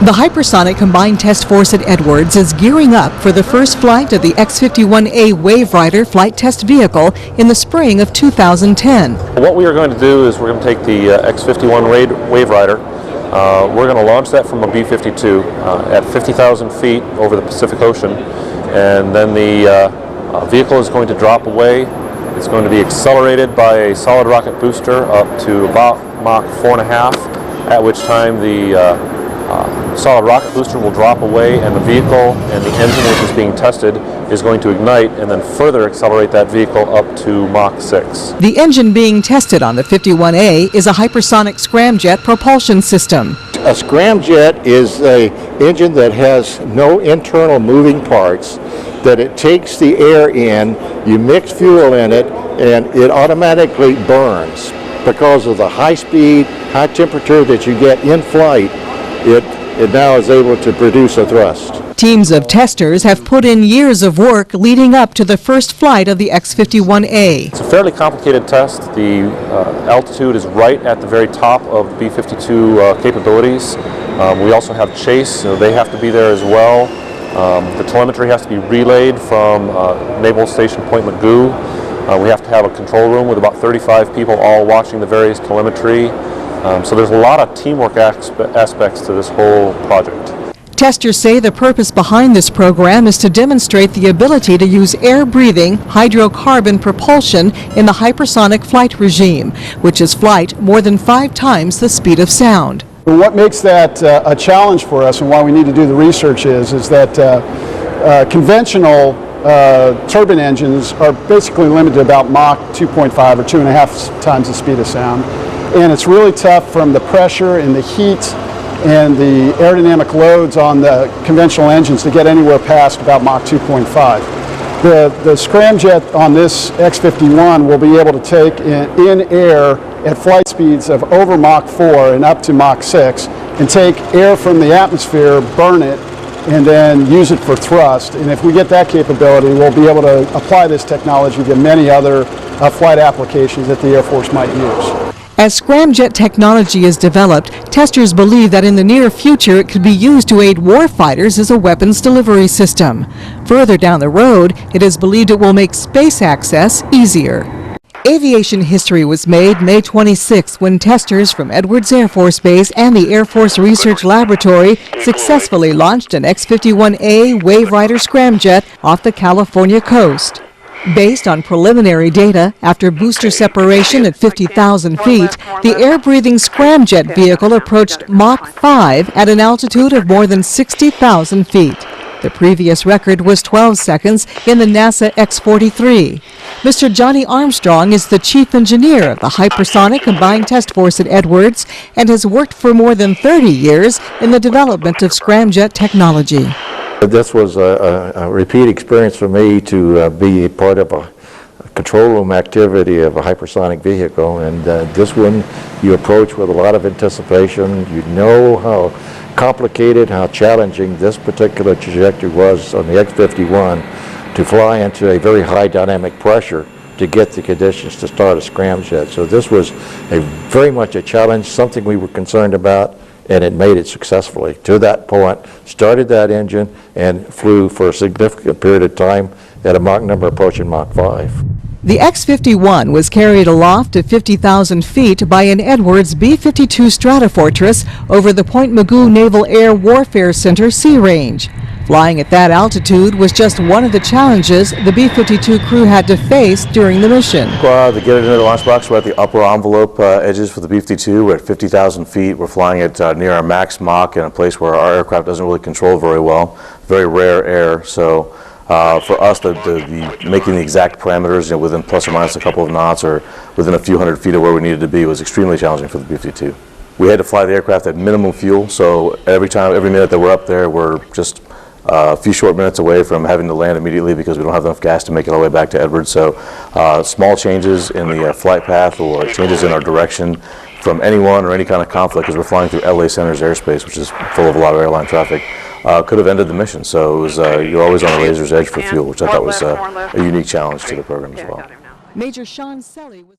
The Hypersonic Combined Test Force at Edwards is gearing up for the first flight of the X-51A Wave Rider flight test vehicle in the spring of 2010. What we are going to do is we're going to take the X-51 Wave Rider. We're going to launch that from a B-52 at 50,000 feet over the Pacific Ocean, and then the vehicle is going to drop away. It's going to be accelerated by a solid rocket booster up to about Mach 4.5, at which time the solid rocket booster will drop away, and the vehicle and the engine which is being tested is going to ignite and then further accelerate that vehicle up to Mach 6. The engine being tested on the 51A is a hypersonic scramjet propulsion system. A scramjet is an engine that has no internal moving parts, that it takes the air in, you mix fuel in it, and it automatically burns. Because of the high speed, high temperature that you get in flight, it now is able to produce a thrust. Teams of testers have put in years of work leading up to the first flight of the X-51A. It's a fairly complicated test. The altitude is right at the very top of B-52 capabilities. We also have chase, they have to be there as well. The telemetry has to be relayed from Naval Station Point Magoo. We have to have a control room with about 35 people all watching the various telemetry. So there's a lot of teamwork aspects to this whole project. Testers say the purpose behind this program is to demonstrate the ability to use air-breathing hydrocarbon propulsion in the hypersonic flight regime, which is flight more than 5 times the speed of sound. What makes that a challenge for us and why we need to do the research is that conventional turbine engines are basically limited to about Mach 2.5 or 2.5 times the speed of sound. And it's really tough from the pressure and the heat and the aerodynamic loads on the conventional engines to get anywhere past about Mach 2.5. The scramjet on this X-51 will be able to take in air at flight speeds of over Mach 4 and up to Mach 6 and take air from the atmosphere, burn it, and then use it for thrust. And if we get that capability, we'll be able to apply this technology to many other flight applications that the Air Force might use. As scramjet technology is developed, testers believe that in the near future it could be used to aid warfighters as a weapons delivery system. Further down the road, it is believed it will make space access easier. Aviation history was made May 26 when testers from Edwards Air Force Base and the Air Force Research Laboratory successfully launched an X-51A Wave Rider scramjet off the California coast. Based on preliminary data, after booster separation at 50,000 feet, the air-breathing scramjet vehicle approached Mach 5 at an altitude of more than 60,000 feet. The previous record was 12 seconds in the NASA X-43. Mr. Johnny Armstrong is the chief engineer of the Hypersonic Combined Test Force at Edwards and has worked for more than 30 years in the development of scramjet technology. This was a repeat experience for me to be part of a control room activity of a hypersonic vehicle, and this one you approach with a lot of anticipation. You know how complicated, how challenging this particular trajectory was on the X-51 to fly into a very high dynamic pressure to get the conditions to start a scramjet. So this was very much a challenge, something we were concerned about, and it made it successfully. To that point, started that engine and flew for a significant period of time at a Mach number approaching Mach 5. The X-51 was carried aloft to 50,000 feet by an Edwards B-52 Stratofortress over the Point Magoo Naval Air Warfare Center Sea Range. Flying at that altitude was just one of the challenges the B-52 crew had to face during the mission. To get it into the launch box, we're at the upper envelope edges for the B-52. We're at 50,000 feet. We're flying at near our max Mach in a place where our aircraft doesn't really control very well. Very rare air. So for us, making the exact parameters within plus or minus a couple of knots or within a few hundred feet of where we needed to be was extremely challenging for the B-52. We had to fly the aircraft at minimum fuel, so every minute that we're up there, we're just a few short minutes away from having to land immediately because we don't have enough gas to make it all the way back to Edwards. So small changes in the flight path or changes in our direction from anyone or any kind of conflict, because we're flying through LA Center's airspace, which is full of a lot of airline traffic, could have ended the mission. So it was, you're always on a razor's edge for fuel, which I thought was a unique challenge to the program as well. Major Sean Selly was